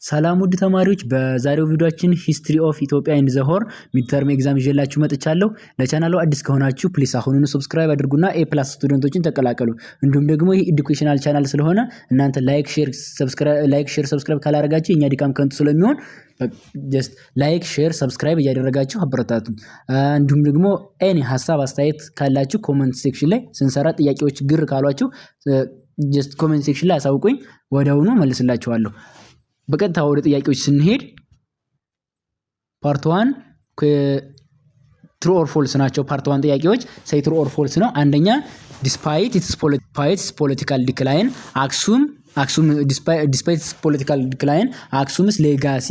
ሰላም ውድ ተማሪዎች በዛሬው ቪዲዮአችን ሂስትሪ ኦፍ ኢትዮጵያ ኤንድ ዘ ሆርን ሚድተርም ኤግዛም ይዤላችሁ መጥቻለሁ። ለቻናሉ አዲስ ከሆናችሁ ፕሊስ አሁኑኑ ሰብስክራይብ አድርጉና ኤ ፕላስ ስቱደንቶችን ተቀላቀሉ። እንዲሁም ደግሞ ይህ ኤዱኬሽናል ቻናል ስለሆነ እናንተ ላይክ ሼር ሰብስክራይብ ካላደረጋችሁ የኛ ድካም ከንቱ ስለሚሆን ጀስት ላይክ ሼር ሰብስክራይብ እያደረጋችሁ አበረታቱ። እንዲሁም ደግሞ ኤኒ ሐሳብ አስተያየት ካላችሁ ኮሜንት ሴክሽን ላይ ስንሰራ ጥያቄዎች ግር ካሏችሁ ጀስት ኮሜንት ሴክሽን ላይ አሳውቁኝ፣ ወዲያውኑ መልስላችኋለሁ። በቀጥታ ወደ ጥያቄዎች ስንሄድ ፓርት 1 ትሩ ኦር ፎልስ ናቸው። ፓርት 1 ጥያቄዎች ሳይ ትሩ ኦር ፎልስ ነው። አንደኛ ዲስፓይት ኢትስ ፖለቲካል ዲክላይን አክሱም ዲስፓይት ኢትስ ፖለቲካል ዲክላይን አክሱምስ ሌጋሲ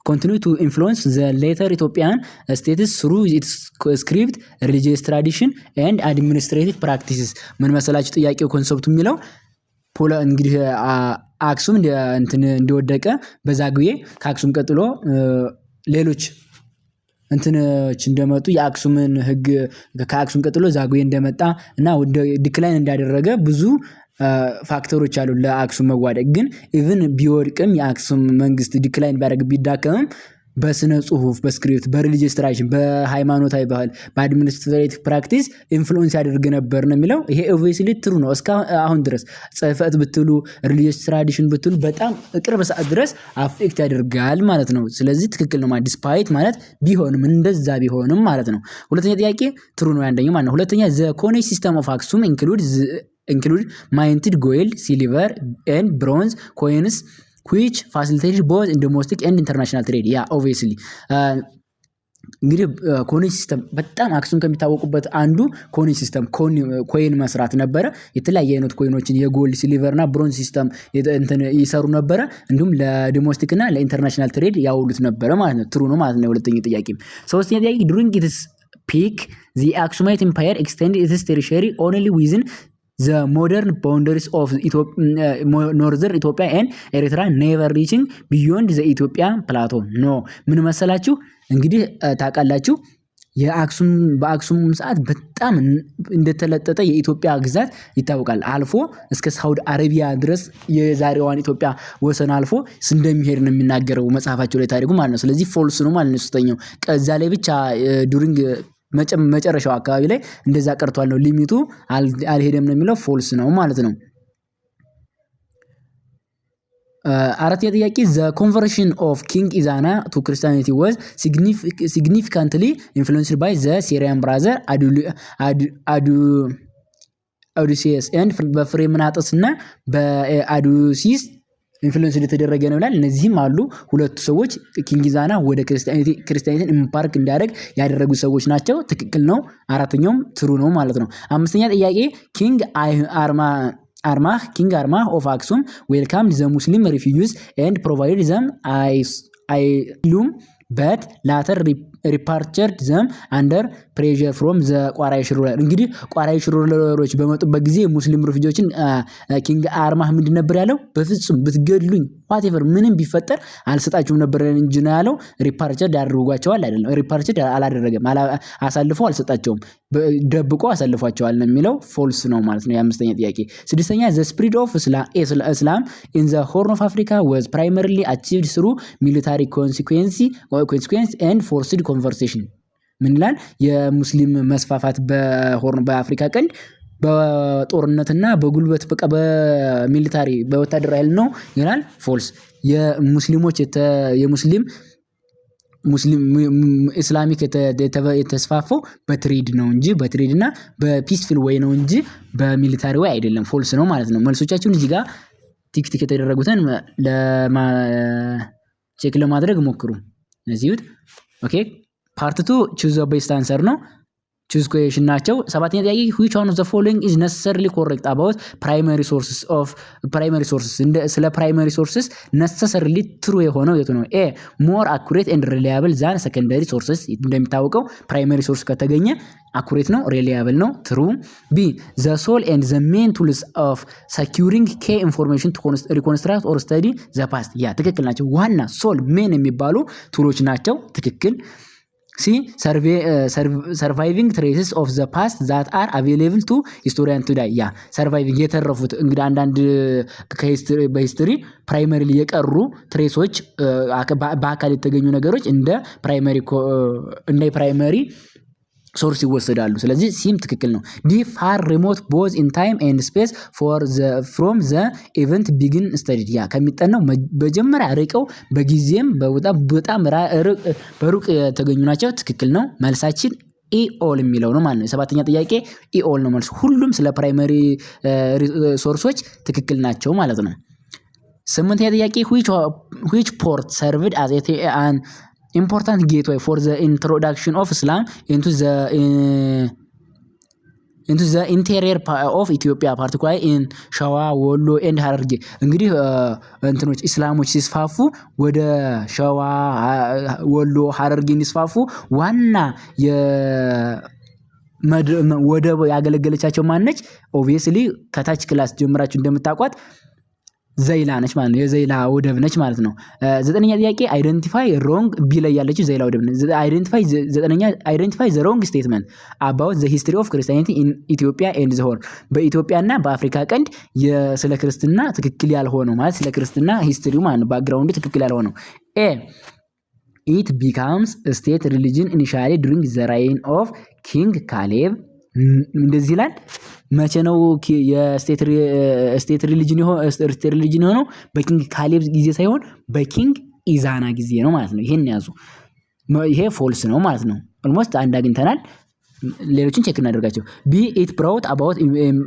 continue to influence the later Ethiopian states through its script, religious tradition and administrative practices። ምን መሰላችሁ ጥያቄው ኮንሰፕቱ የሚለው እንግዲህ አክሱም እንደወደቀ በዛጉዌ ከአክሱም ቀጥሎ ሌሎች እንትኖች እንደመጡ የአክሱምን ህግ ከአክሱም ቀጥሎ ዛጉዌ እንደመጣ እና ወደ ዲክላይን እንዳደረገ ብዙ ፋክተሮች አሉ ለአክሱም መዋደቅ። ግን ኢቭን ቢወድቅም የአክሱም መንግስት ዲክላይን ቢዳከምም በስነ ጽሁፍ፣ በስክሪፕት፣ በሪሊጂየስ ትራዲሽን፣ በሃይማኖታዊ ባህል፣ በአድሚኒስትሬቲቭ ፕራክቲስ ኢንፍሉዌንስ ያደርግ ነበር ነው የሚለው። ይሄ ኦብቪየስሊ ትሩ ነው። እስከ አሁን ድረስ ጽህፈት ብትሉ ሪሊጂየስ ትራዲሽን ብትሉ በጣም ቅርብ ሰዓት ድረስ አፌክት ያደርጋል ማለት ነው። ስለዚህ ትክክል ነው ማለት ዲስፓይት ማለት ቢሆንም እንደዛ ቢሆንም ማለት ነው። ሁለተኛ ጥያቄ ትሩ ነው ያንደኛው ማለት ነው። ሁለተኛ ዘ ኮኔጅ ሲስተም ኦፍ አክሱም include minted gold, silver and bronze coins which facilitated both in domestic and international trade. Yeah, obviously እንግዲህ ኮኔጅ ሲስተም በጣም አክሱም ከሚታወቁበት አንዱ ኮኔጅ ሲስተም ኮይን መስራት ነበረ። የተለያየ አይነት ኮይኖችን የጎልድ ሲልቨር እና ብሮንዝ ሲስተም ይሰሩ ነበረ። እንዲሁም ለዶሜስቲክ እና ለኢንተርናሽናል ትሬድ ያውሉት ነበረ ማለት ነው። ትሩ ነው ማለት ነው። ሁለተኛ ጥያቄ። ሶስተኛ ጥያቄ during its peak the Aksumite empire extended its territory only within the modern boundaries of northern Ethiopia and Eritrea, never reaching beyond the Ethiopian plateau. No ምን መሰላችሁ እንግዲህ ታውቃላችሁ በአክሱም ሰዓት በጣም እንደተለጠጠ የኢትዮጵያ ግዛት ይታወቃል። አልፎ እስከ ሳውዲ አረቢያ ድረስ የዛሬዋን ኢትዮጵያ ወሰን አልፎ እንደሚሄድ ነው የሚናገረው መጽሐፋቸው ላይ ታሪኩ ማለት ነው። ስለዚህ ፎልስ ነው ማለት ነው። ሶስተኛው ከዛ ላይ ብቻ ዱሪንግ መጨረሻው አካባቢ ላይ እንደዛ ቀርቷል ነው ሊሚቱ አልሄደም ነው የሚለው ፎልስ ነው ማለት ነው። አራተኛ ጥያቄ the conversion of King Izana to Christianity was significantly influenced by the Syrian brother Adousius and በፍሬምናጦስ እና በአዱሲስ ኢንፍሉዌንስ የተደረገ ነው ይላል። እነዚህም አሉ ሁለቱ ሰዎች ኪንግ ኢዛና ወደ ክርስቲያኒቲን ኢምፓርክ እንዲያደርግ ያደረጉ ሰዎች ናቸው። ትክክል ነው። አራተኛውም ትሩ ነው ማለት ነው። አምስተኛ ጥያቄ ኪንግ አርማህ ኦፍ አክሱም ዌልካምድ ዘ ሙስሊም ሪፊውጂስ ኤንድ ፕሮቫይድድ ዘም asylum but later repatriated them under pressure from the ቋራይሽ ሩለር። እንግዲህ ቋራይሽ ሩለሮች በመጡበት ጊዜ ሙስሊም ሪፊውጂዎችን ኪንግ አርማህ ምንድን ነበር ያለው? በፍጹም ብትገድሉኝ whatever ምንም ቢፈጠር አልሰጣችሁም ነበር እንጂ ነው ያለው። ሪፓርቸርድ ያደርጓቸዋል አይደለም፣ ሪፓርቸርድ አላደረገም፣ አሳልፎ አልሰጣቸውም፣ ደብቆ አሳልፏቸዋል ነው የሚለው። ፎልስ ነው ማለት ነው የአምስተኛ ጥያቄ። ስድስተኛ the spread of Islam in the Horn of Africa was primarily achieved through military consequence and forced conversion። ምን ይላል? የሙስሊም መስፋፋት በሆርን በአፍሪካ ቀንድ በጦርነትና በጉልበት በቃ በሚሊታሪ በወታደራዊ ኃይል ነው ይላል። ፎልስ። የሙስሊም ኢስላሚክ የተስፋፋው በትሬድ ነው እንጂ በትሬድና በፒስፉል ወይ ነው እንጂ በሚሊታሪ ወይ አይደለም። ፎልስ ነው ማለት ነው። መልሶቻችሁን እዚህ ጋር ቲክ የተደረጉትን ቼክ ለማድረግ ሞክሩ። እዚሁት ኦኬ። ፓርት 2 choose the best answer ነው። choose question ናቸው። ሰባተኛ ጥያቄ which one of the following is necessarily correct about primary sources? ስለ primary sources necessarily true የሆነው የቱ ነው? a more accurate and reliable than secondary sources። እንደሚታወቀው primary source ከተገኘ accurate ነው፣ reliable ነው፣ true። b the sole and the main tools of securing key information to reconstruct or study the past። ያ ትክክል ናቸው። ዋና ሶል ሜን የሚባሉ ቱሎች ናቸው። ትክክል። ሲ ሰርቫይቪንግ ትሬስስ ኦፍ ዘ ፓስት ዛት አር አቬሌብል ቱ ሂስቶሪያን ቱዳይ። ያ ሰርቫይቪንግ የተረፉት እንግዲህ አንዳንድ በሂስትሪ ፕራይመሪ የቀሩ ትሬሶች በአካል የተገኙ ነገሮች እንደ ፕራይመሪ ሶርስ ይወሰዳሉ። ስለዚህ ሲም ትክክል ነው። ዲ ፋር ሪሞት ቦዝ ኢን ታይም ኤንድ ስፔስ ፍሮም ዘ ኢቨንት ቢግን ስተዲድ። ያ ከሚጠናው መጀመሪያ ርቀው በጊዜም በጣም በሩቅ የተገኙ ናቸው። ትክክል ነው። መልሳችን ኢኦል የሚለው ነው ማለት ነው። ሰባተኛ ጥያቄ ኢኦል ነው መልሱ። ሁሉም ስለ ፕራይመሪ ሶርሶች ትክክል ናቸው ማለት ነው። ስምንተኛ ጥያቄ which port served as an important gateway for the introduction of Islam into the interior of Ethiopia, particularly in ሸዋ፣ ወሎ and ሐረርጌ። እንግዲህ እንትኖች እስላሞች ሲስፋፉ ወደ ሸዋ፣ ወሎ፣ ሐረርጌ እንዲስፋፉ ዋና ወደብ ያገለገለቻቸው ማነች? ኦብቪየስሊ ከታች ክላስ ጀምራችሁ እንደምታውቋት ዘይላ ነች ማለት ነው። የዘይላ ወደብ ነች ማለት ነው። ዘጠነኛ ጥያቄ አይደንቲፋይ ሮንግ ቢ ላይ ያለችው ዘይላ ወደብ ነች። አይደንቲፋይ ዘ ሮንግ ስቴትመንት አባውት ዘ ሂስትሪ ኦፍ ክርስቲያኒቲ ኢን ኢትዮጵያ ኤንድ ዘ ሆል። በኢትዮጵያና በአፍሪካ ቀንድ ስለ ክርስትና ትክክል ያልሆነው ማለት ስለ ክርስትና ሂስትሪው ማለት ነው ባክግራውንዱ ትክክል ያልሆነው። ኤ ኢት ቢካምስ ስቴት ሪሊጅን ኢኒሻሊ ዱሪንግ ዘ ራይን ኦፍ ኪንግ ካሌብ። እንደዚህ ይላል። መቼ ነው የስቴት ሪሊጅን የሆነው? በኪንግ ካሌብ ጊዜ ሳይሆን በኪንግ ኢዛና ጊዜ ነው ማለት ነው። ይሄን ያዙ። ይሄ ፎልስ ነው ማለት ነው። ኦልሞስት አንድ አግኝተናል። ሌሎችን ቼክ እናደርጋቸው። ቢ ኢት ብራውት አባውት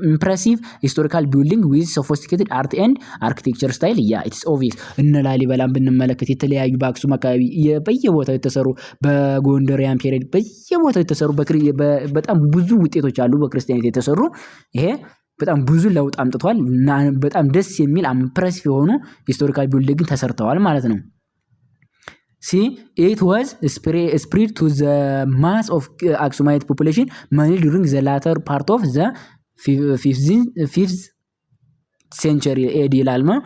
ኢምፕሬሲቭ ሂስቶሪካል ቢልዲንግ ዊዝ ሶፊስቲኬትድ አርት ኤንድ አርኪቴክቸር ስታይል። ያ ኢትስ ኦብቪየስ። እነ ላሊበላን ብንመለከት የተለያዩ በአክሱም አካባቢ በየቦታው የተሰሩ በጎንደሪያን ፔሪድ በየቦታው የተሰሩ በጣም ብዙ ውጤቶች አሉ በክርስቲያኒቲ የተሰሩ። ይሄ በጣም ብዙ ለውጥ አምጥቷል እና በጣም ደስ የሚል ኢምፕሬሲቭ የሆኑ ሂስቶሪካል ቢልዲንግ ተሰርተዋል ማለት ነው። See, it was spread to the mass of Aksumite population mainly during the latter part of the 5th century AD ይላል ነው።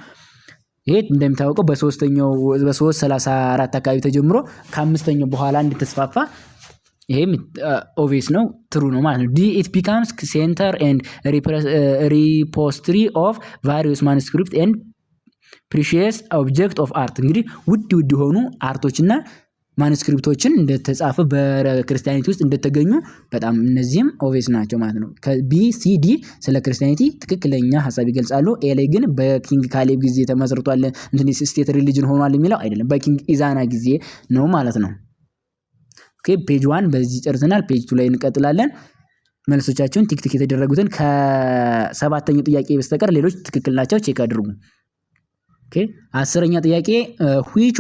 ይሄ እንደምታውቀው በ334 አካባቢ ተጀምሮ ከ5ኛው በኋላ እንድትስፋፋ ይሄም ኦብቪየስ ነው፣ ትሩ ነው ማለት ነው። ዲ it becomes center and repository of various manuscripts and ፕሪሺየስ ኦብጀክት ኦፍ አርት። እንግዲህ ውድ የሆኑ አርቶችና ማኑስክሪፕቶችን እንደተጻፈ በክርስቲያኒቲ ውስጥ እንደተገኙ በጣም እነዚህም ኦብቪየስ ናቸው ማለት ነው። ከቢሲዲ ስለ ክርስቲያኒቲ ትክክለኛ ሀሳብ ይገልጻሉ። ኤ ላይ ግን በኪንግ ካሌብ ጊዜ ተመስርቷል እንትን ስቴት ሪሊጅን ሆኗል የሚለው አይደለም፣ በኪንግ ኢዛና ጊዜ ነው ማለት ነው። ኦኬ ፔጅ 1 በዚህ ጨርሰናል። ፔጅ 2 ላይ እንቀጥላለን። መልሶቻችሁን ቲክ የተደረጉትን ከሰባተኛው ጥያቄ በስተቀር ሌሎች ትክክል ናቸው፣ ቼክ አድርጉ። ኦኬ 10ኛ ጥያቄ which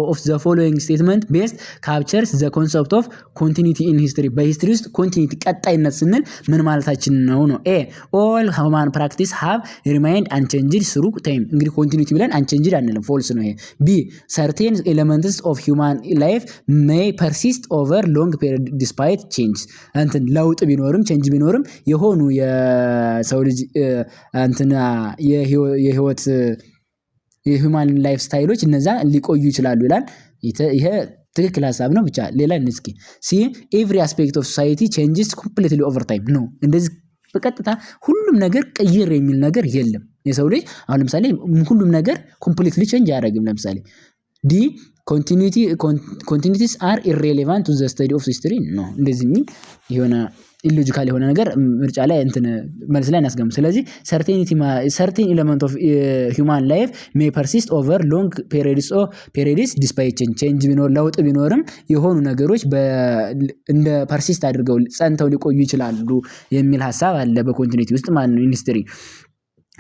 of the following statement best captures the concept of continuity in history። በሂስትሪ ውስጥ ኮንቲኒቲ ቀጣይነት ስንል ምን ማለታችን ነው? ኤ all human practice have remained unchanged through time። እንግዲህ ኮንቲኒቲ ብለን unchanged አንልም፣ ፎልስ ነው ይሄ። ቢ certain elements of human life may persist over long period despite change። እንትን ለውጥ ቢኖርም ቼንጅ ቢኖርም የሆኑ የሰው ልጅ እንትና የህይወት የሂውማን ላይፍ ስታይሎች እነዛ ሊቆዩ ይችላሉ ይላል። ይሄ ትክክል ሀሳብ ነው። ብቻ ሌላ እንስኪ ሲ ኤቭሪ አስፔክት ኦፍ ሶሳይቲ ቼንጅስ ኮምፕሊትሊ ኦቨር ታይም ነው። እንደዚህ በቀጥታ ሁሉም ነገር ቀይር የሚል ነገር የለም። የሰው ልጅ አሁን ለምሳሌ ሁሉም ነገር ኮምፕሊትሊ ቼንጅ አያደርግም። ለምሳሌ ዲ continuities are irrelevant to the study of history ነው። እንደዚህ የሚል የሆነ ኢሎጂካል የሆነ ነገር ምርጫ ላይ እንትን መልስ ላይ እናስገም። ስለዚህ certain element of human life may persist over long periods despite change ቢኖር ለውጥ ቢኖርም የሆኑ ነገሮች እንደ persist አድርገው ጸንተው ሊቆዩ ይችላሉ የሚል ሐሳብ አለ በኮንቲኒቲ ውስጥ ማለት ነው ሂስትሪ።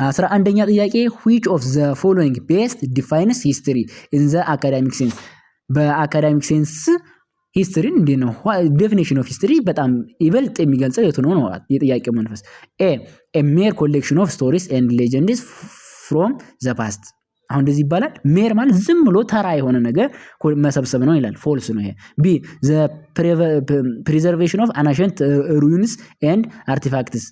11ኛ ጥያቄ which of the following best defines history in the academic sense። በአካዳሚክ ሴንስ ሂስትሪን እንዴት ነው ዴፊኒሽን ኦፍ ሂስትሪ በጣም ይበልጥ የሚገልጸው የቱ ነው ነው የጥያቄው መንፈስ። ኤ ሜር ኮሌክሽን ኦፍ ስቶሪስ ኤንድ ሌጀንድስ ፍሮም ዘ ፓስት። አሁን እንደዚህ ይባላል። ሜር ማለት ዝም ብሎ ተራ የሆነ ነገር መሰብሰብ ነው ይላል፣ ፎልስ ነው ይሄ። ቢ ዘ ፕሪዘርቬሽን ኦፍ አናሸንት ሩይንስ ኤንድ አርቲፋክትስ።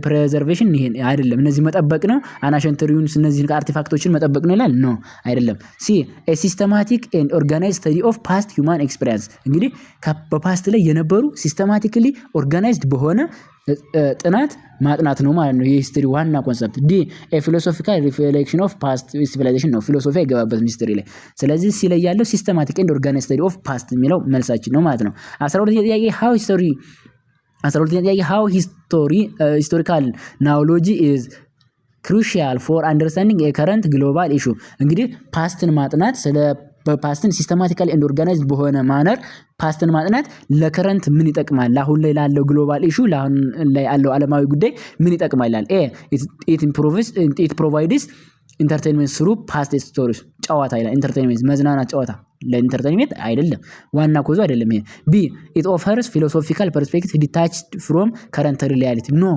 ፕሬዘርቬሽን ይሄን አይደለም። እነዚህ መጠበቅ ነው። አናሸንት ሩዊንስ እነዚህን አርቲፋክቶችን መጠበቅ ነው ይላል። ኖ አይደለም። ሲ ኤ ሲስተማቲክ ኤንድ ኦርጋናይዝድ ስተዲ ኦፍ ፓስት ሂውማን ኤክስፒሪየንስ እንግዲህ በፓስት ላይ የነበሩ ሲስተማቲካሊ ኦርጋናይዝድ በሆነ ጥናት ማጥናት ነው ማለት ነው። የሂስትሪ ዋና ኮንሰፕት። ዲ ፊሎሶፊካል ሪፍሌክሽን ኦፍ ፓስት ሲቪላይዜሽን ነው። ፊሎሶፊ አይገባበትም ሂስትሪ ላይ። ስለዚህ ሲ ላይ ያለው ሲስተማቲክ ኤንድ ኦርጋናይዝድ ስተዲ ኦፍ ፓስት የሚለው መልሳችን ነው ማለት ነው። 12ኛ ጥያቄ ሃው ሂስቶሪካል ናውሎጂ ኢዝ ክሩሺያል ፎር አንደርስታንዲንግ የከረንት ግሎባል ኢሹ እንግዲህ ፓስትን ማጥናት ስለ በፓስትን ሲስተማቲካሊ ኤንድ ኦርጋናይዝድ በሆነ ማነር ፓስትን ማጥናት ለከረንት ምን ይጠቅማል? አሁን ላይ ላለው ግሎባል ኢሹ ለአሁን ላይ ያለው ዓለማዊ ጉዳይ ምን ይጠቅማል ይላል። ኢት ፕሮቫይድስ ኢንተርቴይንመንት ስሩ ፓስት ስቶሪስ ጨዋታ ይላል። ኢንተርቴይንመንት መዝናናት ጨዋታ ለኢንተርቴይንመንት አይደለም፣ ዋና ኮዙ አይደለም ይሄ። ቢ ኢት ኦፈርስ ፊሎሶፊካል ፐርስፔክቲቭ ዲታችድ ፍሮም ከረንት ሪያሊቲ ኖ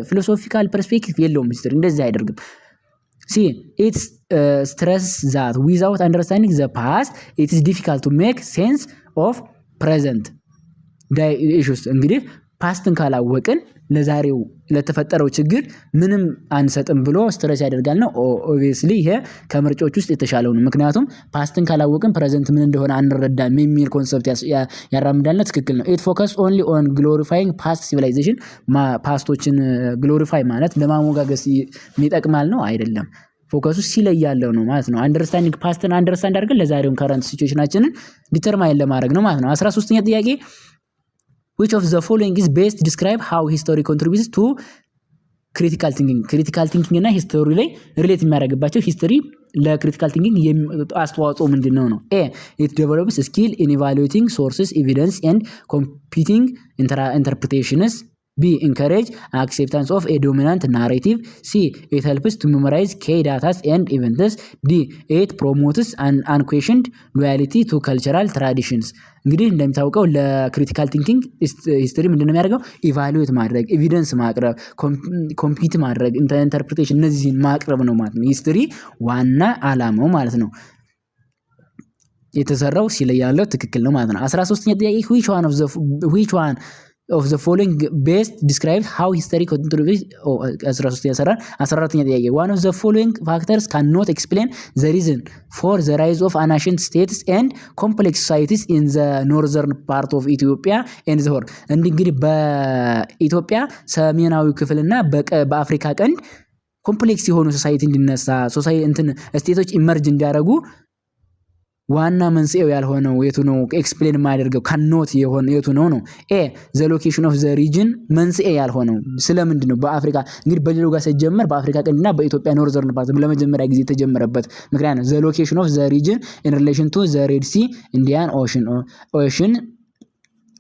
ፊሎሶፊካል ፐርስፔክቲቭ የለውም ሂስትሪ እንደዚህ አይደርግም። ሲ ኢትስ stress that without understanding the past it is difficult to make sense of present issues እንግዲህ ፓስትን ካላወቅን ለዛሬው ለተፈጠረው ችግር ምንም አንሰጥም ብሎ ስትረስ ያደርጋል ነው። ኦብቪየስሊ ይሄ ከምርጫዎች ውስጥ የተሻለው ነው። ምክንያቱም ፓስትን ካላወቅን ፕሬዘንት ምን እንደሆነ አንረዳም የሚል ኮንሰፕት ያራምዳልና ትክክል ነው። ኢት ፎከስ ኦንሊ ኦን ግሎሪፋይንግ ፓስት ሲቪላይዜሽን ፓስቶችን ግሎሪፋይ ማለት ለማሞጋገስ የሚጠቅማል ነው አይደለም። ፎከሱ ሲላይ ያለው ነው ማለት ነው። አንደርስታንዲንግ ፓስትን አንደርስታንድ አድርገን ለዛሬውን ከረንት ሲቹዌሽናችንን ዲተርማይን ለማድረግ ነው ማለት ነው። 13ኛ ጥያቄ which of the following is best describe how history contributes to critical thinking critical thinking እና history ላይ ሪሌት የሚያደርግባቸው history ለክሪቲካል ቲንኪንግ አስተዋጽኦ ምንድነው ነው? ኤ it develops skill in evaluating sources evidence and competing interpretations. B encourage acceptance of a dominant narrative. C it helps to memorize key data and events. D it promotes an unquestioned loyalty to cultural traditions. እንግዲህ እንደምታውቀው ለክሪቲካል ቲንኪንግ ሂስትሪ ምንድነው የሚያደርገው? ኢቫሉዌት ማድረግ፣ ኤቪደንስ ማቅረብ፣ ኮምፒት ማድረግ፣ ኢንተርፕሪቴሽን እነዚህን ማቅረብ ነው ማለት ነው። ሂስትሪ ዋና አላማው ማለት ነው። የተሰራው ሲል ያለው ትክክል ነው ማለት ነው። 13ኛ ጥያቄ which one of the following best describes how history contributes 14ኛ ጥያቄ one of the following factors cannot explain the reason for the rise of ancient states and complex societies in the northern part of Ethiopia and the horn እንግዲህ በኢትዮጵያ ሰሜናዊ ክፍልና በአፍሪካ ቀንድ ኮምፕሌክስ የሆኑ ሶሳይቲ እንዲነሳ ስቴቶች ኢመርጅ እንዲያደርጉ ዋና መንስኤው ያልሆነው የቱ ነው? ኤክስፕሌን የማያደርገው ካኖት የሆነ የቱ ነው ነው? ኤ ዘ ሎኬሽን ኦፍ ዘ ሪጅን መንስኤ ያልሆነው ስለምንድን ነው? በአፍሪካ እንግዲህ በሌላው ጋር ሲጀመር በአፍሪካ ቀንድና በኢትዮጵያ ኖርዘርን ፓርት ለመጀመሪያ ጊዜ የተጀመረበት ምክንያት ነው። ዘ ሎኬሽን ኦፍ ዘ ሪጅን ኢን ሪሌሽን ቱ ዘ ሬድ ሲ ኢንዲያን ኦሽን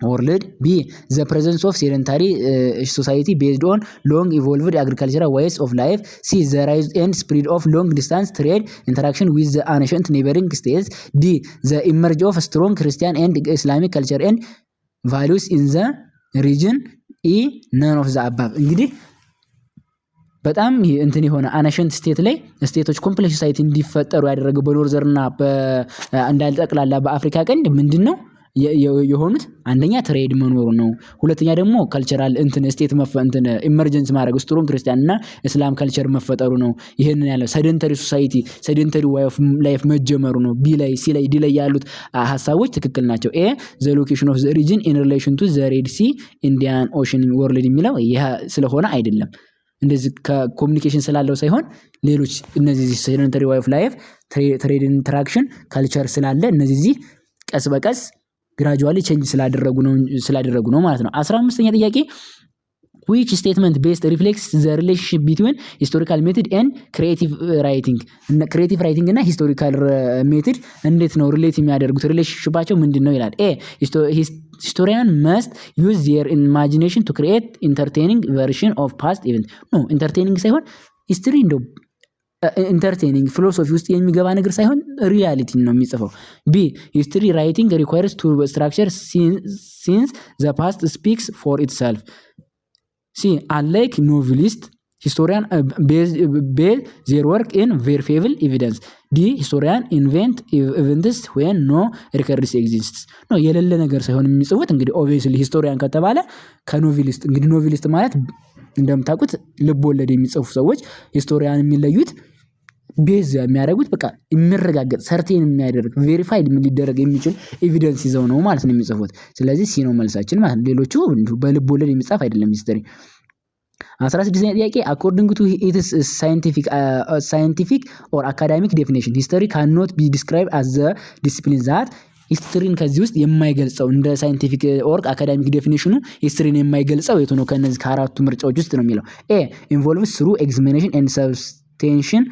world. B the presence of sedentary society based on long evolved agricultural ways of life. C the rise and spread of long distance trade interaction with the ancient neighboring states. D the emergence of strong Christian and Islamic culture and values in the region. E none of the above. እንግዲህ በጣም እንትን የሆነ አናሸንት ስቴት ላይ ስቴቶች ኮምፕሌክስ ሶሳይቲ እንዲፈጠሩ ያደረገው በኖርዘርና እንዳልጠቅላላ በአፍሪካ ቀንድ ምንድነው የሆኑት? አንደኛ ትሬድ መኖሩ ነው። ሁለተኛ ደግሞ ካልቸራል ስቴት ኢመርጀንስ ማድረግ ስትሮንግ ክርስቲያን እና እስላም ካልቸር መፈጠሩ ነው። ይሄንን ያለው ሰደንተሪ ሶሳይቲ ሰደንተሪ ዌይ ኦፍ ላይፍ መጀመሩ ነው። ቢ ላይ ሲ ላይ ዲ ላይ ያሉት ሐሳቦች ትክክል ናቸው። ኤ ዘ ሎኬሽን ኦፍ ዘ ሪጅን ኢን ሪሌሽን ቱ ዘ ሬድ ሲ ኢንዲያን ኦሽን ወርልድ የሚለው ይሄ ስለሆነ አይደለም። እንደዚህ ከኮሙኒኬሽን ስላለው ሳይሆን ሌሎች እነዚህ ሰደንተሪ ዌይ ኦፍ ላይፍ ትሬድ ኢንተራክሽን ካልቸር ስላለ እነዚህ ቀስ በቀስ gradually change ስላደረጉ ነው ማለት ነው። 15ኛ ጥያቄ which statement best reflects the relationship between historical method and creative writing እና historical method እንዴት ነው ሪሌት የሚያደርጉት? ሪሌሽንሺፓቸው ምንድነው ይላል። ኤ historian must use their imagination to create entertaining version of past event no entertaining ሳይሆን history እንደው ኢንተርቴይኒንግ ፊሎሶፊ ውስጥ የሚገባ ነገር ሳይሆን ሪያሊቲ ነው የሚጽፈው። ቢ ሂስትሪ ራይቲንግ ሪኳየርስ ቱ ስትራክቸር ሲንስ ዘ ፓስት ስፒክስ ፎር ኢትሰልፍ። ሲ አንላይክ ኖቨሊስት historian base their work in verifiable evidence. D historian invent events when no records exists ነው የሌለ ነገር ሳይሆን የሚጽፉት እንግዲህ ኦብቪየስሊ ሂስቶሪያን ከተባለ ከኖቬሊስት እንግዲህ ኖቬሊስት ማለት እንደምታውቁት ልብ ወለድ የሚጽፉ ሰዎች ሂስቶሪያን የሚለዩት ቤዝ የሚያደርጉት በቃ የሚረጋገጥ ሰርቴን የሚያደርግ ቬሪፋይድ ሊደረግ የሚችል ኤቪደንስ ይዘው ነው ማለት ነው የሚጽፉት። ስለዚህ ሲ ነው መልሳችን ማለት ነው። ሌሎቹ በልብ ወለድ የሚጻፍ አይደለም ሂስቶሪ። 16ኛ ጥያቄ according to its scientific or academic definition history cannot be described as the discipline that ሂስትሪን ከዚህ ውስጥ የማይገልጸው እንደ ሳይንቲፊክ ኦር አካዳሚክ ዴፊኒሽኑ ሂስትሪን የማይገልጸው የቱ ነው? ከነዚህ ከአራቱ ምርጫዎች ውስጥ ነው የሚለው ኤ involves through examination and substantiation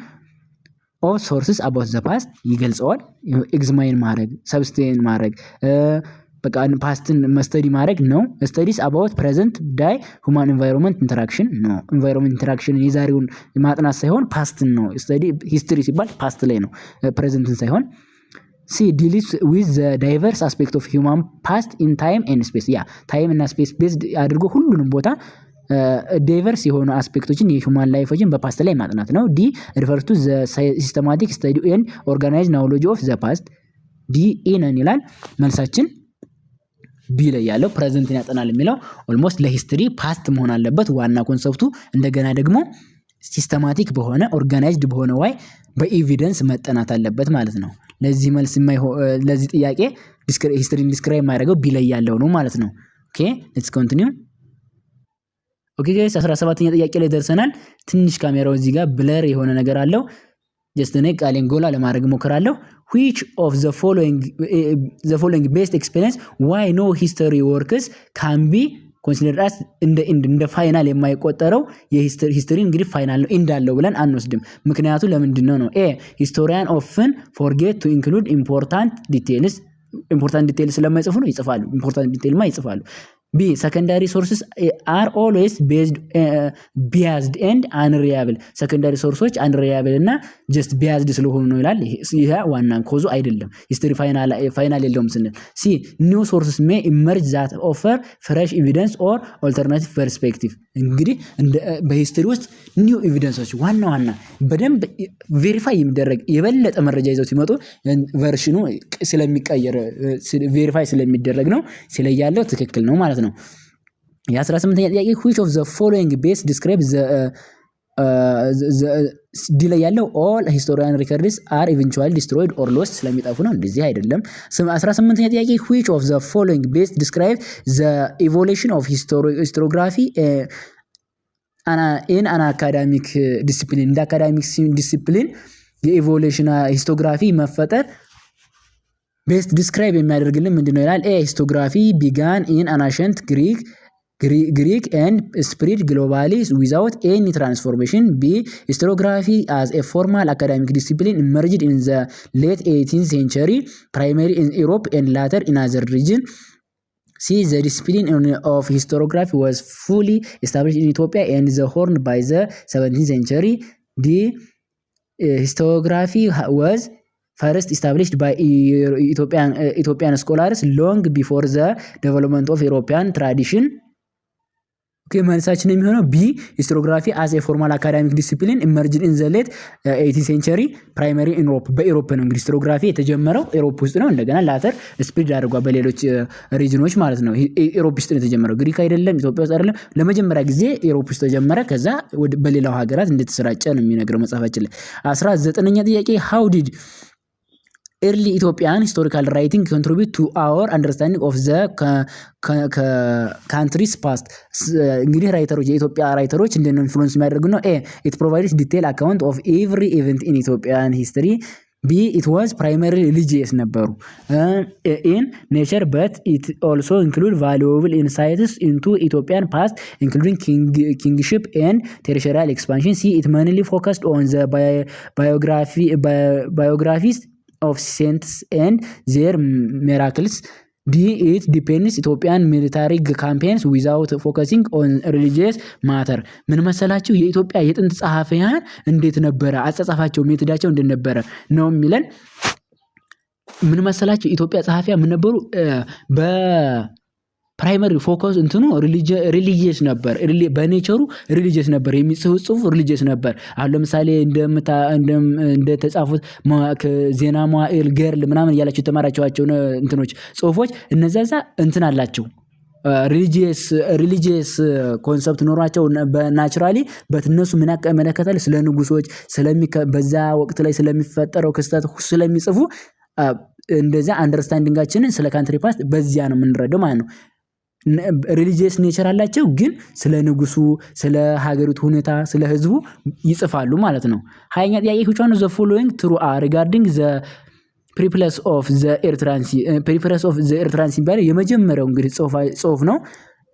of sources about the past ይገልጸዋል። ኤግዛማይን ማድረግ ሰብስቴን ማድረግ በቃ ፓስትን መስተዲ ማድረግ ነው። ስታዲስ አባውት ፕሬዘንት ዳይ ሁማን ኢንቫይሮንመንት ኢንተራክሽን ነው። ኢንቫይሮንመንት ኢንተራክሽን የዛሬውን ማጥናት ሳይሆን ፓስትን ነው። ስታዲ ሂስትሪ ሲባል ፓስት ላይ ነው ፕሬዘንትን ሳይሆን። ሲ ዲሊስ ዊዝ ዘ ዳይቨርስ አስፔክት ኦፍ ሂውማን ፓስት ኢን ታይም ኤንድ ስፔስ ያ ታይም እና ስፔስ ቤዝድ አድርጎ ሁሉንም ቦታ ዳይቨርስ የሆኑ አስፔክቶችን የሂውማን ላይፎችን በፓስት ላይ ማጥናት ነው። ዲ ሪፈርስ ቱ ዘ ሲስተማቲክ ስታዲ ኤንድ ኦርጋናይዝድ ናውሌጅ ኦፍ ዘ ፓስት ዲ ኢነን ይላል መልሳችን ቢ ላይ ያለው ፕሬዘንትን ያጠናል የሚለው ኦልሞስት ለሂስትሪ ፓስት መሆን አለበት ዋና ኮንሰፕቱ። እንደገና ደግሞ ሲስተማቲክ በሆነ ኦርጋናይዝድ በሆነ ዋይ በኤቪደንስ መጠናት አለበት ማለት ነው። ለዚህ መልስ ለዚህ ጥያቄ ሂስትሪን ዲስክራይብ ማድረገው ቢ ላይ ያለው ነው ማለት ነው። ኦኬ ሌትስ ኮንቲኒው። ኦኬ ጋይስ 17ኛ ጥያቄ ላይ ደርሰናል። ትንሽ ካሜራው እዚህ ጋር ብለር የሆነ ነገር አለው። ጀስት እኔ ቃሌን ጎላ ለማድረግ ሞክራለሁ። which of the following best experience why no history works can be considered as እንደ ፋይናል የማይቆጠረው የሂስትሪ እንግዲህ ፋይናል ነው እንዳለው ብለን አንወስድም። ምክንያቱ ለምንድን ነው? ኤ historian often forget to include important details ስለማይጽፉ ነው። ይጽፋሉ፣ important detailማ ይጽፋሉ። B secondary sources are always biased and unreliable secondary sources unreliable እና just biased ስለሆኑ ነው ይላል። ይሄ ዋና ኮዙ አይደለም ሂስትሪ ፋይናል የለውም ስንል። C new sources may emerge that offer fresh evidence or alternative perspective እንግዲህ በሂስትሪ ውስጥ ኒው ኤቪደንሶች ዋና በደንብ ቬሪፋይ የሚደረግ የበለጠ መረጃ ይዘው ሲመጡ ቨርሽኑ ስለሚቀየር ቬሪፋይ ስለሚደረግ ነው ስለያለው ትክክል ነው ማለት ነው። የ18ኛ ጥያቄ which of the following best describe the ዲ ላይ ያለው all historian records are eventually destroyed or lost ስለሚጠፉ ነው። እንደዚህ አይደለም። 18ኛ ጥያቄ which of the following best describe the evolution of historiography in an academic discipline እንደ አካዳሚክ ዲሲፕሊን የኢቮሉሽን ሂስቶግራፊ መፈጠር ቤስት ዲስክራይብ የሚያደርግልን ምንድነው ይላል። ኤ ሂስቶግራፊ began in an ancient Greek and spread globally without any transformation. B historiography as a formal academic discipline emerged in the late 18th century primarily in Europe and later in other regions. C the discipline of historiography was fully established in Ethiopia and the Horn by the 17th century. D historiography was first established by Ethiopian scholars long before the development of European tradition. ኦኬ መልሳችን የሚሆነው ቢ ሂስቶግራፊ as a formal academic discipline emerged in the late 18th century primarily in Europe በኢሮፕ ነው እንግዲህ ሂስቶግራፊ የተጀመረው ኢሮፕ ውስጥ ነው። እንደገና ላተር ስፕሪድ አድርጓል በሌሎች ሪጅኖች ማለት ነው። ኢሮፕ ውስጥ ነው የተጀመረው፣ ግሪክ አይደለም፣ ኢትዮጵያ ውስጥ አይደለም። ለመጀመሪያ ጊዜ ኢሮፕ ውስጥ ተጀመረ፣ ከዛ በሌላው ሀገራት እንደተሰራጨ ነው የሚነግረው መጽሐፋችን ላይ። 19ኛ ጥያቄ how did early Ethiopian historical writing contribute to our understanding of the country's past እንግዲህ ራይተሮች የኢትዮጵያ ራይተሮች እንደነ ኢንፍሉዌንስ የሚያደርጉ ነው። ኤ it provides detailed account of every event in Ethiopian history. B it was primarily religious ነበሩ in nature but it also include valuable insights into Ethiopian past including kingship and territorial expansion. C it mainly focused on the biographies of saints and their miracles. D it depends Ethiopian military campaigns without focusing on religious matter. ምን መሰላችሁ የኢትዮጵያ የጥንት ጸሐፊያን እንዴት ነበረ አጻጻፋቸው ሜቶዳቸው እንዴት ነበረ ነው የሚለን። ምን መሰላችሁ ኢትዮጵያ ጸሐፊያን ምን ነበሩ ፕራይመሪ ፎከስ እንትኑ ሪሊጂየስ ነበር። በኔቸሩ ሪሊጂየስ ነበር። የሚጽፉት ጽሁፍ ሪሊጂየስ ነበር። አሁን ለምሳሌ እንደተጻፉት ዜና መዋዕል፣ ገርል ምናምን እያላችሁ የተማራችኋቸው እንትኖች ጽሁፎች እነዛዛ እንትን አላቸው ሪሊጂየስ ኮንሰፕት ኖሯቸው በናቹራሊ በትነሱ ምን ያመለከታል ስለ ንጉሶች በዛ ወቅት ላይ ስለሚፈጠረው ክስተት ስለሚጽፉ እንደዛ አንደርስታንዲንጋችንን ስለ ካንትሪ ፓስት በዚያ ነው የምንረዳው ማለት ነው። ሪሊጂየስ ኔቸር አላቸው ግን ስለ ንጉሱ፣ ስለ ሀገሪቱ ሁኔታ፣ ስለ ህዝቡ ይጽፋሉ ማለት ነው። 20ኛ ጥያቄ which one of the following true are regarding the preface of the Eritrean Sea ባለ የመጀመሪያው እንግዲህ ጽሁፍ ነው።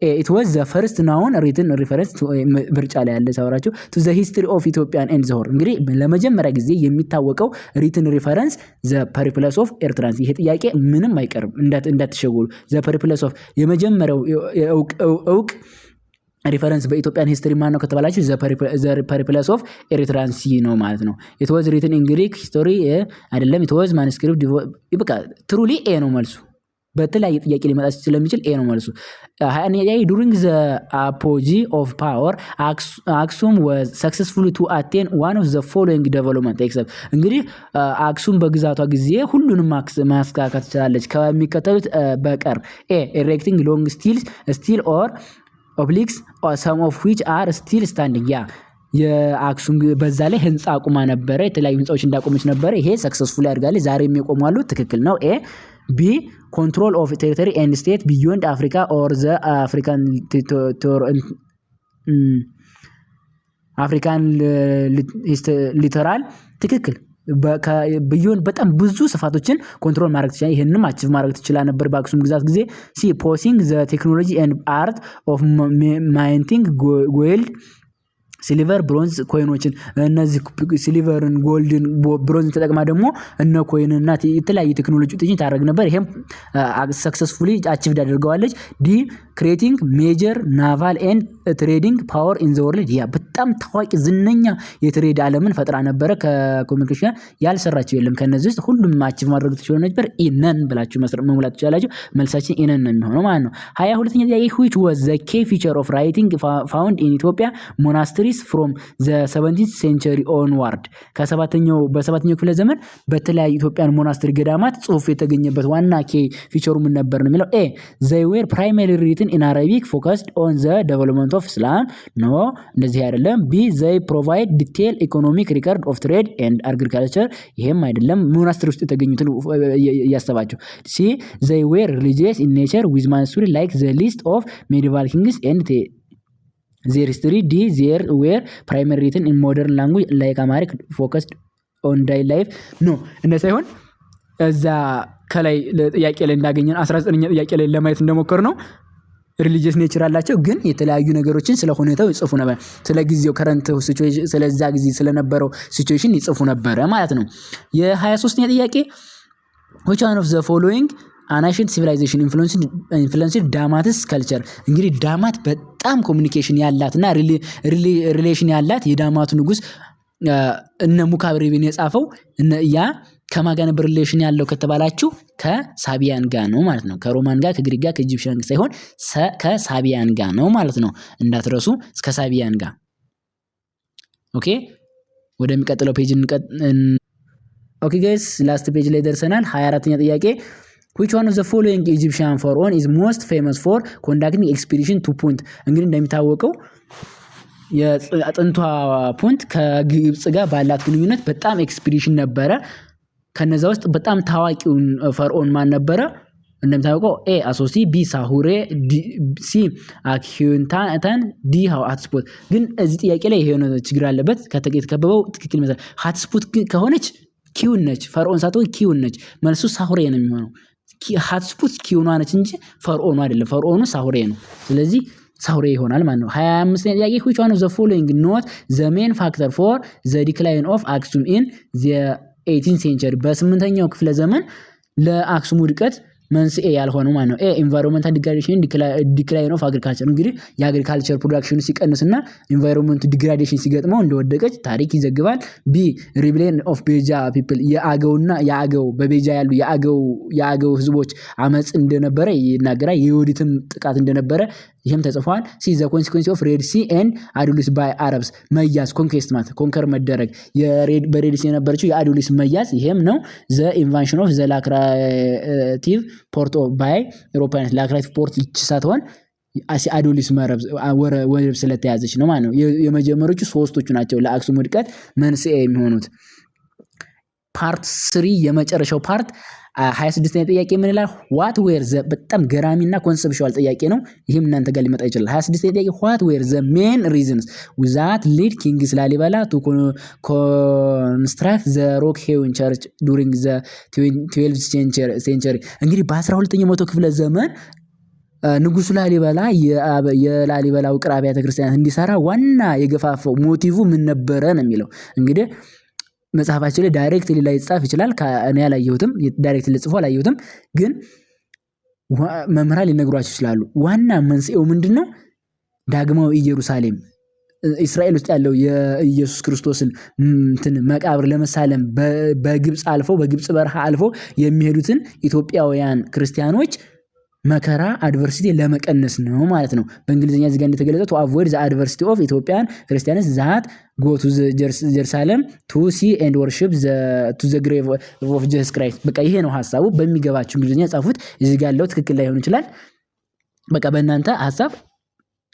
it was the first known written reference to ምርጫ ላይ ያለ ሳወራቸው to the history of Ethiopian and the horn እንግዲህ ለመጀመሪያ ጊዜ የሚታወቀው written reference the preface of Eritrean Sea። ይሄ ጥያቄ ምንም አይቀርም እንዳትሸወሉ። the preface of የመጀመሪያው እውቅ ሪፈረንስ በኢትዮጵያን ሂስትሪ ማን ነው ከተባላችሁ the preface of Eritrean Sea ነው ማለት ነው። it was written in Greek history አይደለም it was manuscript በቃ truly ኤ ነው መልሱ። በተለያየ ጥያቄ ሊመጣ ስለሚችል ኤ ነው መልሱ። during the apogee of power Aksum was successful to attain one of the following development except እንግዲህ አክሱም በግዛቷ ጊዜ ሁሉንም ማስካካት ትችላለች ከሚከተሉት በቀር ኤ erecting long steel or obelisks or some of which are still standing የአክሱም በዛ ላይ ህንጻ አቁማ ነበረ። የተለያዩ ህንጻዎች እንዳቆመች ነበረ። ይሄ ሰክሰስፉል ያድርጋለች። ዛሬም የቆማሉ። ትክክል ነው። ኤ ቢ control of territory and state beyond Africa or the African littoral ትክክል ቢዮንድ በጣም ብዙ ስፋቶችን ኮንትሮል ማድረግ ትችላለች። ይሄንንም አቺቭ ማድረግ ትችላ ነበር በአክሱም ግዛት ጊዜ። ሲ possessing the technology and art of mining gold ሲልቨር ብሮንዝ ኮይኖችን እነዚህ ሲልቨርን ጎልድን ብሮንዝ ተጠቅማ ደግሞ እነ ኮይንና የተለያዩ ቴክኖሎጂ ውጤቶችን ታደርግ ነበር። ይሄም ሰክሰስፉሊ አቺቭድ አድርገዋለች። ዲ ክሬቲንግ ሜጀር ናቫል ኤንድ ትሬዲንግ ፓወር ኢን ዘ ወርልድ በጣም ታዋቂ ዝነኛ የትሬድ ዓለምን ፈጥራ ነበረ። ከኮሙኒኬሽን ያልሰራቸው የለም። ከነዚህ ውስጥ ሁሉም አቺቭ ማድረግ ትችሉ ነበር። ኢነን ብላችሁ መሙላት ትችላላችሁ። መልሳችን ኢነን ነው የሚሆነው ማለት ነው። 22ኛ ጥያቄ which was the key feature of writing found in Ethiopia monasteries from the 17th century onward በሰባተኛው ክፍለ ዘመን በተለያዩ ኢትዮጵያን ሞናስተሪ ገዳማት ጽሁፍ የተገኘበት ዋና ፊቸሩ ምን ነበር ነው የሚለው። ኤ they were primarily written in Arabic focused on the development of Islam no እንደዚህ አይደለም። ቢ they provide detailed economic record of trade and agriculture ይሄም አይደለም። ሞናስተሪ ውስጥ የተገኙትን ያስተባቸው። ሲ they were religious in nature with monastery like the list of medieval kings and their history. D there were primarily written in modern language like Amharic focused on daily life no እንደ ሳይሆን እዛ ከላይ ጥያቄ ላይ እንዳገኘን 19ኛ ጥያቄ ላይ ለማየት እንደሞከር ነው ሪሊጂየስ ኔቸር አላቸው ግን የተለያዩ ነገሮችን ስለ ሁኔታው ይጽፉ ነበር። ስለ ጊዜው ከረንት ሲቹዌሽን ስለዛ ጊዜ ስለነበረው ሲቹዌሽን ይጽፉ ነበር ማለት ነው። የ23ኛ ጥያቄ which one of the following an ancient civilization influenced ዳማትስ culture እንግዲህ ዳማት በጣም ኮሙኒኬሽን ያላትና ሪሌሽን ያላት የዳማቱ ንጉስ እነ ሙካብሬብን የጻፈው ያ ከማጋ ነበር ሪሌሽን ያለው ከተባላችሁ ከሳቢያን ጋር ነው ማለት ነው። ከሮማን ጋር ከግሪክ ጋር ከኢጂፕሽያን ጋር ሳይሆን ከሳቢያን ጋር ነው ማለት ነው። እንዳትረሱ እስከ ሳቢያን ጋር ኦኬ። ወደሚቀጥለው ፔጅ ኦኬ ጋይስ ላስት ፔጅ ላይ ደርሰናል። 24ኛ ጥያቄ which one of the following Egyptian pharaoh is most famous for conducting expedition to Punt እንግዲህ እንደሚታወቀው የጥንቷ ፑንት ከግብጽ ጋር ባላት ግንኙነት በጣም ኤክስፒዲሽን ነበረ። ከነዛ ውስጥ በጣም ታዋቂው ፈርዖን ማን ነበረ? እንደምታውቀው ኤ አሶሲ፣ ቢ ሳሁሬ፣ ሲ አክሂንታን፣ ዲ ሃትስፖት። ግን እዚህ ጥያቄ ላይ የሆነ ችግር አለበት። ከተከበበው ትክክል ይመስላል። ሃትስፖት ከሆነች ኪውን ነች። ፈርዖን ሳትሆን ኪውን ነች። መልሱ ሳሁሬ ነው የሚሆነው። ሃትስፖት ኪውኗ ነች እንጂ ፈርዖኑ አይደለም። ፈርዖኑ ሳሁሬ ነው። ስለዚህ ሳሁሬ ይሆናል ማለት ነው። 25ኛ ጥያቄ which one of the following not the main factor for the decline of Aksum in the 18th century በ8ኛው ክፍለ ዘመን ለአክሱም ውድቀት መንስኤ ያልሆነው ማለት ነው። ኢንቫይሮንመንታል ዲግራዴሽን ዲክላይን ኦፍ አግሪካልቸር እንግዲህ የአግሪካልቸር ፕሮዳክሽኑ ሲቀንስና ኢንቫይሮንመንቱ ዲግራዴሽን ሲገጥመው እንደወደቀች ታሪክ ይዘግባል። ቢ ሪቤሊየን ኦፍ ቤጃ ፒፕል የአገው በቤጃ ያሉ የአገው ህዝቦች አመጽ እንደነበረ ይናገራል። የዮዲትም ጥቃት እንደነበረ ይህም ተጽፏል። ሲ ዘ ኮንሲኩዌንስ ኦፍ ሬድ ሲ ኤንድ አዱሊስ ባይ አረብስ መያዝ ኮንኩዌስት ማለት ኮንከር መደረግ በሬድ ሲ የነበረችው የአዱሊስ መያዝ ይሄም ነው። ዘ ኢንቫንሽን ኦፍ ዘ ላክራቲቭ ፖርት ባይ ኤሮፓያንስ ላክራቲቭ ፖርት ይች ሳትሆን አዱሊስ ወደብ ስለተያዘች ነው ማለት ነው። የመጀመሪያዎቹ ሶስቶቹ ናቸው ለአክሱም ውድቀት መንስኤ የሚሆኑት። ፓርት 3 የመጨረሻው ፓርት 26ኛ ጥያቄ ምን ይላል? ዋት ዌር ዘ በጣም ገራሚና ኮንሰፕቹዋል ጥያቄ ነው። ይህም እናንተ ጋር ሊመጣ ይችላል። 26ኛ ጥያቄ ዋት ዌር ዘ ሜን ሪዝንስ ዛት ሊድ ኪንግስ ላሊበላ ቱ ኮንስትራክት ዘ ሮክ ሄውን ቸርች ዱሪንግ ዘ 12th ሴንቸሪ እንግዲህ በ12ኛው መቶ ክፍለ ዘመን ንጉሱ ላሊበላ የላሊበላ ውቅር አብያተ ክርስቲያናት እንዲሰራ ዋና የገፋፈው ሞቲቭ ምን ነበረ ነው የሚለው። እንግዲህ መጽሐፋቸው ላይ ዳይሬክትሊ ላይ ይጻፍ ይችላል። እኔ አላየሁትም፣ ዳይሬክትሊ ጽፎ አላየሁትም፣ ግን መምህራን ሊነግሯቸው ይችላሉ። ዋና መንስኤው ምንድነው? ዳግማዊ ኢየሩሳሌም እስራኤል ውስጥ ያለው የኢየሱስ ክርስቶስን መቃብር ለመሳለም በግብጽ በረሃ አልፎ የሚሄዱትን ኢትዮጵያውያን ክርስቲያኖች መከራ አድቨርሲቲ ለመቀነስ ነው ማለት ነው። በእንግሊዝኛ እዚህ ጋር እንደተገለጸው to avoid the adversity of Ethiopian Christians that go to Jerusalem to see and worship to the grave of Jesus Christ። በቃ ይሄ ነው ሐሳቡ። በሚገባችሁ እንግሊዝኛ ጻፉት። እዚህ ጋር ያለው ትክክል ላይሆን ይችላል። በቃ በእናንተ ሐሳብ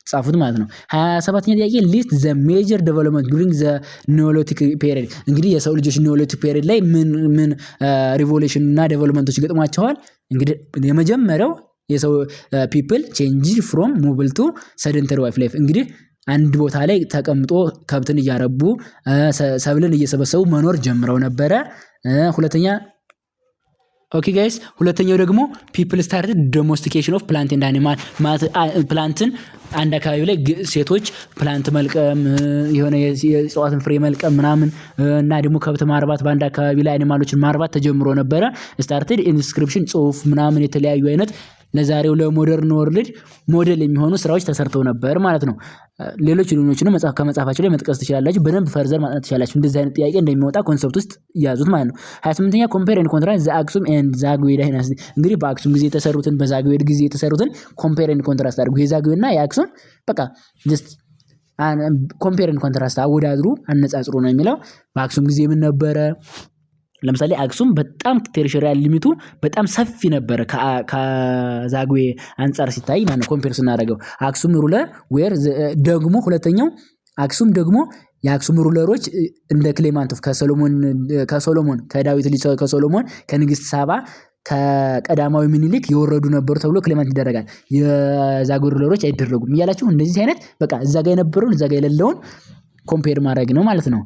ጻፉት ማለት ነው። 27ኛ ጥያቄ ሊስት ዘ ሜጀር ዴቨሎፕመንት ዱሪንግ ዘ ኒዮሊቲክ ፔሪድ። እንግዲህ የሰው ልጆች ኒዮሊቲክ ፔሪድ ላይ ምን ሪቮሉሽን እና ዴቨሎፕመንቶች ገጥሟቸዋል? እንግዲህ የመጀመሪያው የሰው ፒፕል ቼንጅ ፍሮም ሞብል ቱ ሰደንተሪ ዋይፍ ላይፍ። እንግዲህ አንድ ቦታ ላይ ተቀምጦ ከብትን እያረቡ ሰብልን እየሰበሰቡ መኖር ጀምረው ነበረ። ሁለተኛው ደግሞ ፒፕል ስታርትድ ዶሜስቲኬሽን ኦፍ ፕላንት ኤንድ አኒማል። ፕላንትን አንድ አካባቢ ላይ ሴቶች ፕላንት መልቀም የሆነ የእጽዋትን ፍሬ መልቀም ምናምን እና ደግሞ ከብት ማርባት በአንድ አካባቢ ላይ አኒማሎችን ማርባት ተጀምሮ ነበረ። ስታርትድ ኢንስክሪፕሽን ጽሁፍ ምናምን የተለያዩ አይነት ለዛሬው ለሞደርን ወርልድ ሞዴል የሚሆኑ ስራዎች ተሰርተው ነበር ማለት ነው። ሌሎችንም ከመጽሐፋቸው ላይ መጥቀስ ትችላላችሁ። በደንብ ፈርዘር ማጥናት ትችላላችሁ። እንደዚህ አይነት ጥያቄ እንደሚወጣ ኮንሰፕት ውስጥ ያዙት ማለት ነው። 28ኛ ኮምፔር ኤንድ ኮንትራስት ዘ አክሱም ኤንድ ዛጉዌ ዳይናስቲ። እንግዲህ በአክሱም ጊዜ የተሰሩትን በዛጉዌ ጊዜ የተሰሩትን ኮምፔር ኤንድ ኮንትራስት አድርጉ። የዛጉዌና የአክሱም በቃ ጀስት ኮምፔር ኤንድ ኮንትራስት አወዳድሩ፣ አነጻጽሩ ነው የሚለው። በአክሱም ጊዜ ምን ነበረ? ለምሳሌ አክሱም በጣም ቴሪቶሪያል ሊሚቱ በጣም ሰፊ ነበረ ከዛጉዌ አንፃር ሲታይ ማለት ኮምፔር ስናደርገው። አክሱም ሩለር ዌር ደግሞ ሁለተኛው አክሱም ደግሞ የአክሱም ሩለሮች እንደ ክሌማንት ኦፍ ከሶሎሞን ከዳዊት ልጅ ከሶሎሞን ከንግስት ሳባ ከቀዳማዊ ምኒልክ የወረዱ ነበሩ ተብሎ ክሌማንት ይደረጋል። የዛጉዌ ሩለሮች አይደረጉም እያላችሁ እንደዚህ አይነት በቃ እዛ ጋር የነበረውን እዛ ጋር የሌለውን ኮምፔር ማድረግ ነው ማለት ነው።